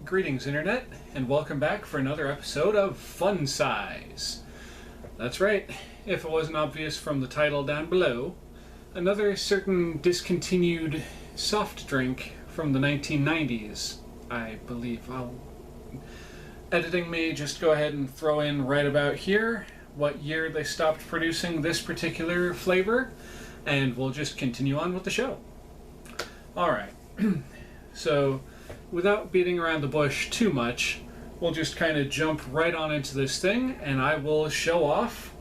Greetings, Internet, and welcome back for another episode of Fun Size. That's right, if it wasn't obvious from the title down below, another certain discontinued soft drink from the 1990s, I believe. Editing may just go ahead and throw in right about here what year they stopped producing this particular flavor, and we'll just continue on with the show. Alright, so without beating around the bush too much, we'll just kind of jump right on into this thing, and I will show off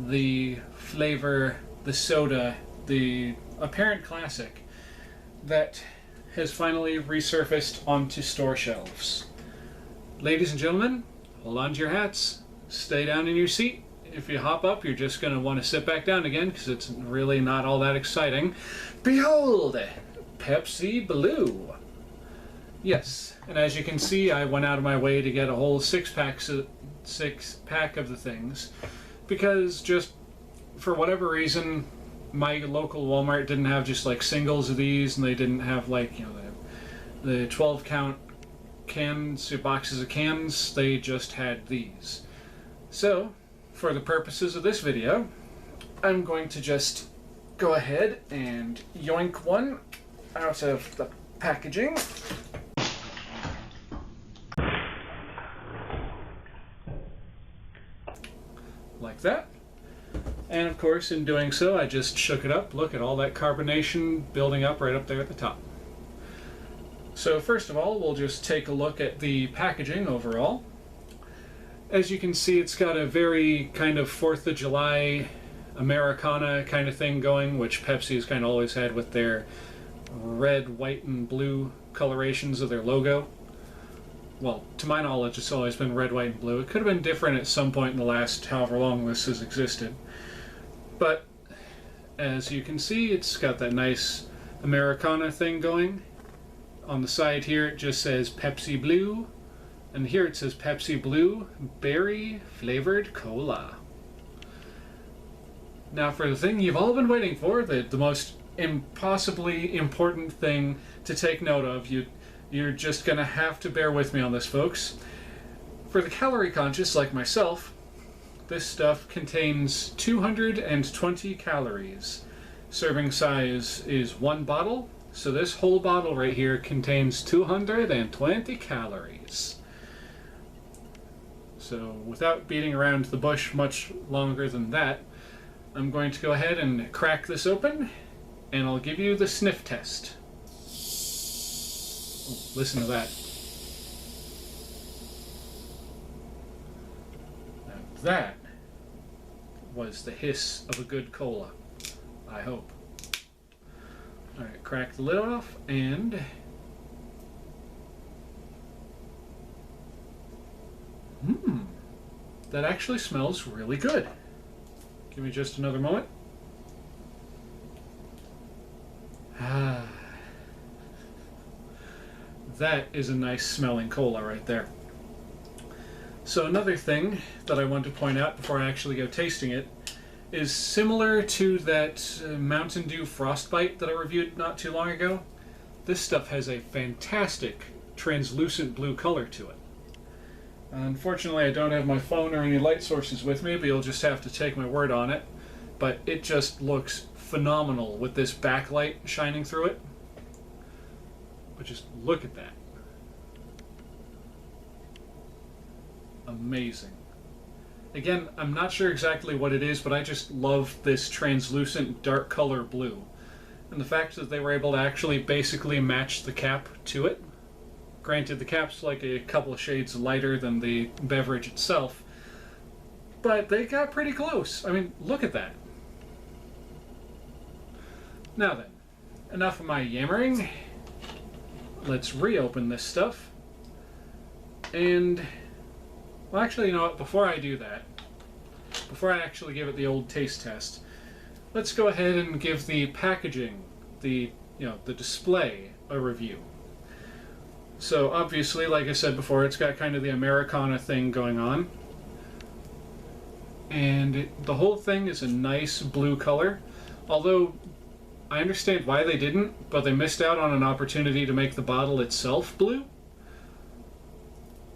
the flavor, the soda, the apparent classic that has finally resurfaced onto store shelves. Ladies and gentlemen, hold on to your hats, stay down in your seat. If you hop up, you're just going to want to sit back down again because it's really not all that exciting. Behold, Pepsi Blue. Yes, and as you can see, I went out of my way to get a whole six-pack of the things because just for whatever reason, my local Walmart didn't have just like singles of these, and they didn't have like, you know, the 12-count cans or boxes of cans. They just had these. So, for the purposes of this video, I'm going to just go ahead and yoink one out of the packaging. Like that. And of course, in doing so, I just shook it up. Look at all that carbonation building up right up there at the top. So first of all, we'll just take a look at the packaging overall. As you can see, it's got a very kind of 4th of July Americana kind of thing going, which Pepsi has kind of always had with their red, white, and blue colorations of their logo. Well, to my knowledge, it's always been red, white, and blue. It could have been different at some point in the last however long this has existed. But, as you can see, it's got that nice Americana thing going. On the side here, it just says Pepsi Blue. And here it says Pepsi Blue Berry Flavored Cola. Now for the thing you've all been waiting for, the most impossibly important thing to take note of, you're just going to have to bear with me on this, folks. For the calorie conscious like myself, this stuff contains 220 calories. Serving size is 1 bottle, so this whole bottle right here contains 220 calories. So without beating around the bush much longer than that, I'm going to go ahead and crack this open, and I'll give you the sniff test. Oh, listen to that. Now that was the hiss of a good cola, I hope. Alright, crack the lid off, and that actually smells really good. Give me just another moment. That is a nice smelling cola right there. So another thing that I want to point out before I actually go tasting it is similar to that Mountain Dew Frostbite that I reviewed not too long ago. This stuff has a fantastic translucent blue color to it. Unfortunately, I don't have my phone or any light sources with me, but you'll just have to take my word on it. But it just looks phenomenal with this backlight shining through it. But just look at that. Amazing. Again, I'm not sure exactly what it is, but I just love this translucent dark color blue. And the fact that they were able to actually basically match the cap to it. Granted, the cap's like a couple of shades lighter than the beverage itself, but they got pretty close. I mean, look at that. Now then, enough of my yammering. Let's reopen this stuff. And, well, actually, you know what? Before I do that, before I actually give it the old taste test, let's go ahead and give the packaging, the display, a review. So obviously, like I said before, it's got kind of the Americana thing going on. And the whole thing is a nice blue color. Although, I understand why they didn't, but they missed out on an opportunity to make the bottle itself blue.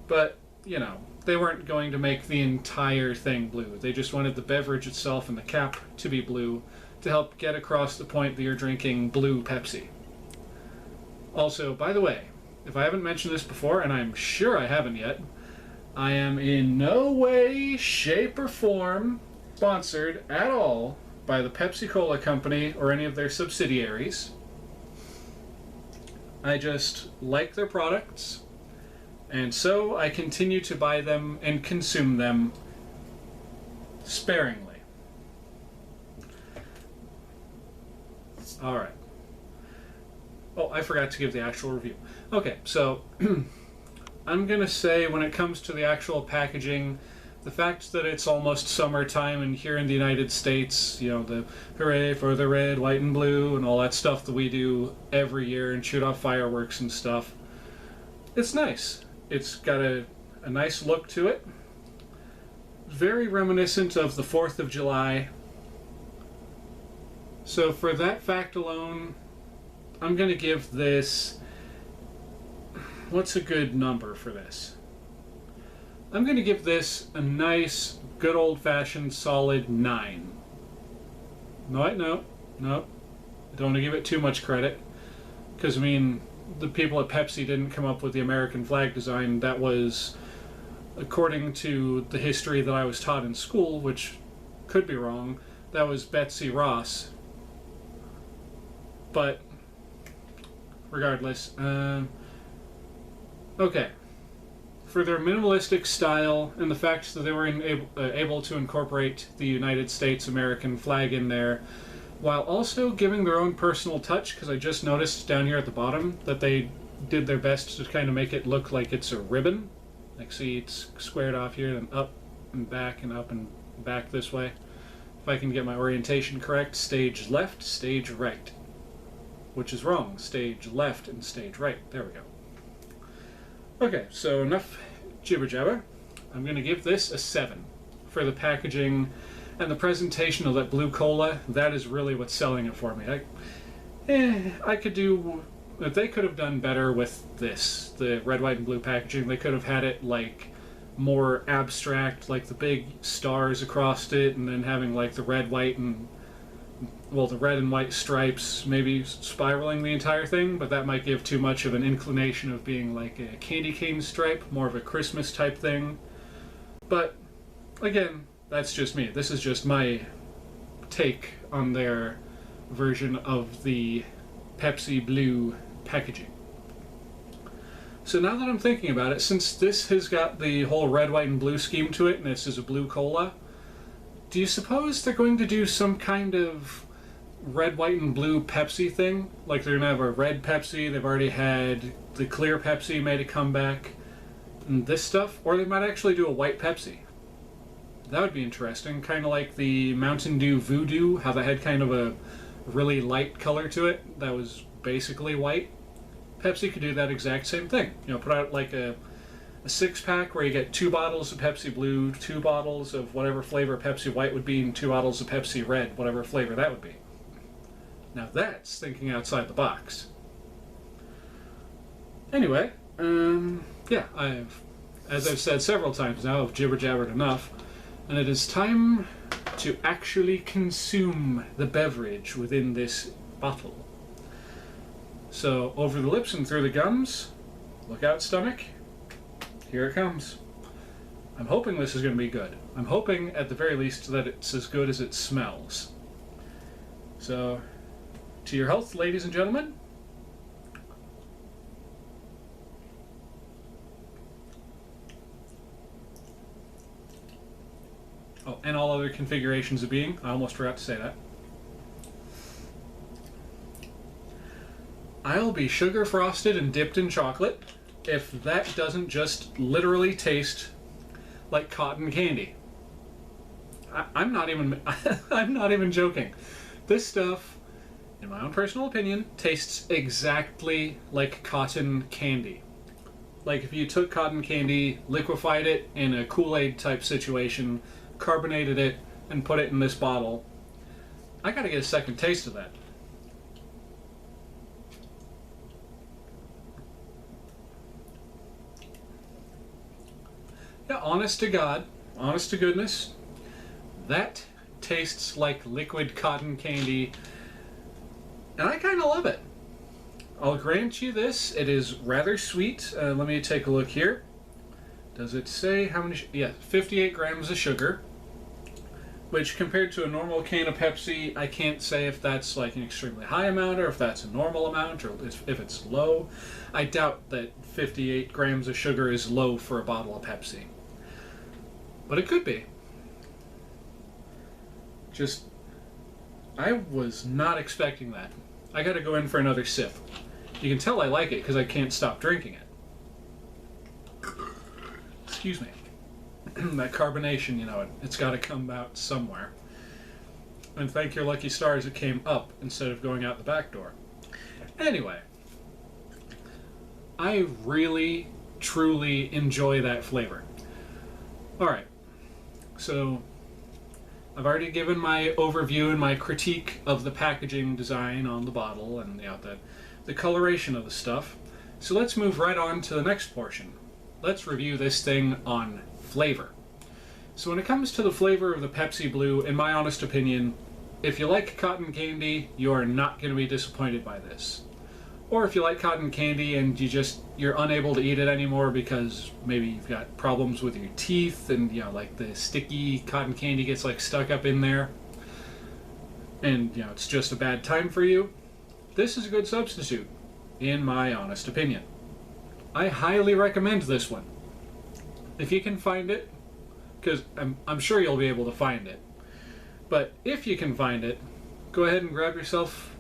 But, you know, they weren't going to make the entire thing blue. They just wanted the beverage itself and the cap to be blue to help get across the point that you're drinking blue Pepsi. Also, by the way, if I haven't mentioned this before, and I'm sure I haven't yet, I am in no way, shape, or form sponsored at all by the Pepsi Cola Company or any of their subsidiaries. I just like their products, and so I continue to buy them and consume them sparingly. Alright. Oh, I forgot to give the actual review. Okay, so I'm going to say when it comes to the actual packaging, the fact that it's almost summertime and here in the United States, you know, the hooray for the red, white, and blue and all that stuff that we do every year and shoot off fireworks and stuff, it's nice. It's got a nice look to it. Very reminiscent of the 4th of July. So for that fact alone, I'm going to give this... What's a good number for this? I'm going to give this a nice, good old-fashioned, solid 9. No. I don't want to give it too much credit. Because, I mean, the people at Pepsi didn't come up with the American flag design. That was, according to the history that I was taught in school, which could be wrong, that was Betsy Ross. But, regardless, okay. For their minimalistic style and the fact that they were able to incorporate the United States American flag in there, while also giving their own personal touch, because I just noticed down here at the bottom that they did their best to kind of make it look like it's a ribbon. Like, see, it's squared off here, then up and up and back this way. If I can get my orientation correct, stage left, stage right. Which is wrong. Stage left and stage right. There we go. Okay, so enough jibber jabber. I'm going to give this a 7 for the packaging and the presentation of that blue cola. That is really what's selling it for me. I could do... They could have done better with this, the red, white, and blue packaging. They could have had it like more abstract, like the big stars across it, and then having like the red, white, and the red and white stripes maybe spiraling the entire thing, but that might give too much of an inclination of being like a candy cane stripe, more of a Christmas type thing. But again, that's just me. This is just my take on their version of the Pepsi Blue packaging. So now that I'm thinking about it, since this has got the whole red, white, and blue scheme to it, and this is a blue cola, do you suppose they're going to do some kind of red, white, and blue Pepsi thing? Like they're going to have a red Pepsi, they've already had the clear Pepsi made a comeback, and this stuff? Or they might actually do a white Pepsi. That would be interesting. Kind of like the Mountain Dew Voodoo, how that had kind of a really light color to it that was basically white. Pepsi could do that exact same thing. You know, put out like a 6-pack where you get 2 bottles of Pepsi Blue, 2 bottles of whatever flavor Pepsi White would be, and 2 bottles of Pepsi Red, whatever flavor that would be. Now that's thinking outside the box. Anyway, yeah, as I've said several times now, I've jibber-jabbered enough, and it is time to actually consume the beverage within this bottle. So, over the lips and through the gums, look out stomach, here it comes. I'm hoping this is going to be good. I'm hoping, at the very least, that it's as good as it smells. So, to your health, ladies and gentlemen. Oh, and all other configurations of being. I almost forgot to say that. I'll be sugar frosted and dipped in chocolate if that doesn't just literally taste like cotton candy. I'm not even I'm not even joking. This stuff, in my own personal opinion, tastes exactly like cotton candy. Like if you took cotton candy, liquefied it in a Kool-Aid type situation, carbonated it, and put it in this bottle, I gotta get a second taste of that. Yeah, honest to God, honest to goodness, that tastes like liquid cotton candy, and I kind of love it. I'll grant you this, it is rather sweet. Let me take a look here. Does it say how many? Yeah, 58 grams of sugar, which compared to a normal can of Pepsi, I can't say if that's like an extremely high amount or if that's a normal amount or if it's low. I doubt that 58 grams of sugar is low for a bottle of Pepsi. But it could be. Just, I was not expecting that. I gotta go in for another sip. You can tell I like it because I can't stop drinking it. Excuse me. That carbonation, you know, it's got to come out somewhere. And thank your lucky stars it came up instead of going out the back door. Anyway, I really, truly enjoy that flavor. Alright, so I've already given my overview and my critique of the packaging design on the bottle and the coloration of the stuff. So let's move right on to the next portion. Let's review this thing on flavor. So when it comes to the flavor of the Pepsi Blue, in my honest opinion, if you like cotton candy, you are not going to be disappointed by this. Or if you like cotton candy and you're unable to eat it anymore because maybe you've got problems with your teeth and, you know, like the sticky cotton candy gets like stuck up in there and, you know, it's just a bad time for you, this is a good substitute, in my honest opinion. I highly recommend this one. If you can find it, because I'm sure you'll be able to find it, but if you can find it, go ahead and grab yourself,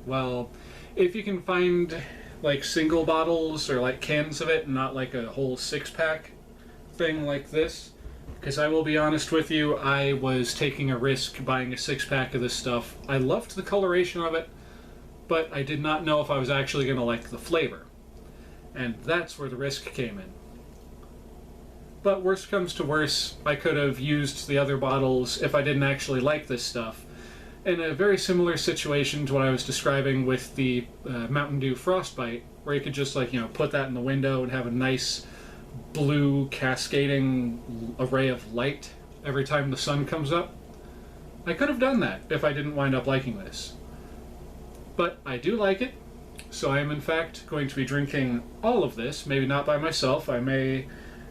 well, if you can find like single bottles or like cans of it and not like a whole 6-pack thing like this, because I will be honest with you, I was taking a risk buying a 6-pack of this stuff. I loved the coloration of it, but I did not know if I was actually going to like the flavor. And that's where the risk came in. But worst comes to worse, I could have used the other bottles if I didn't actually like this stuff. In a very similar situation to what I was describing with the Mountain Dew Frostbite, where you could just like, you know, put that in the window and have a nice blue cascading array of light every time the sun comes up. I could have done that if I didn't wind up liking this. But I do like it, so I am in fact going to be drinking all of this, maybe not by myself. I may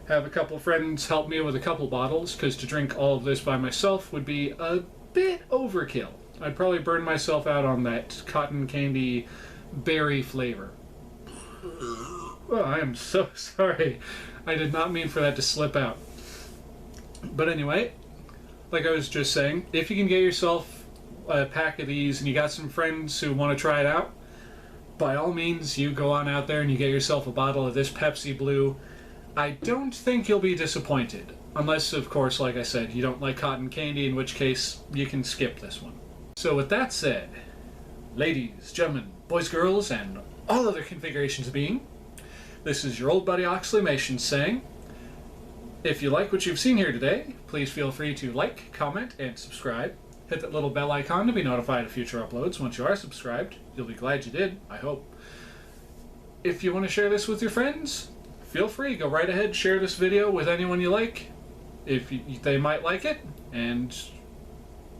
have a couple friends help me with a couple bottles, because to drink all of this by myself would be a bit overkill. I'd probably burn myself out on that cotton candy berry flavor. Oh, I am so sorry. I did not mean for that to slip out. But anyway, like I was just saying, if you can get yourself a pack of these and you got some friends who want to try it out, by all means, you go on out there and you get yourself a bottle of this Pepsi Blue. I don't think you'll be disappointed. Unless, of course, like I said, you don't like cotton candy, in which case you can skip this one. So with that said, ladies, gentlemen, boys, girls, and all other configurations of being, this is your old buddy Oxleymations saying, if you like what you've seen here today, please feel free to like, comment, and subscribe. Hit that little bell icon to be notified of future uploads. Once you are subscribed, you'll be glad you did, I hope. If you want to share this with your friends, feel free, go right ahead, share this video with anyone you like. They might like it, and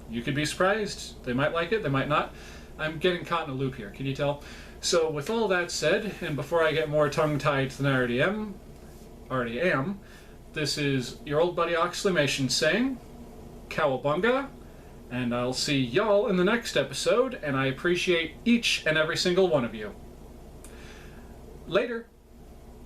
you could be surprised. They might like it, they might not. I'm getting caught in a loop here, can you tell? So with all that said, and before I get more tongue-tied than I already am, this is your old buddy Oxleymations saying, Cowabunga, and I'll see y'all in the next episode, and I appreciate each and every single one of you. Later.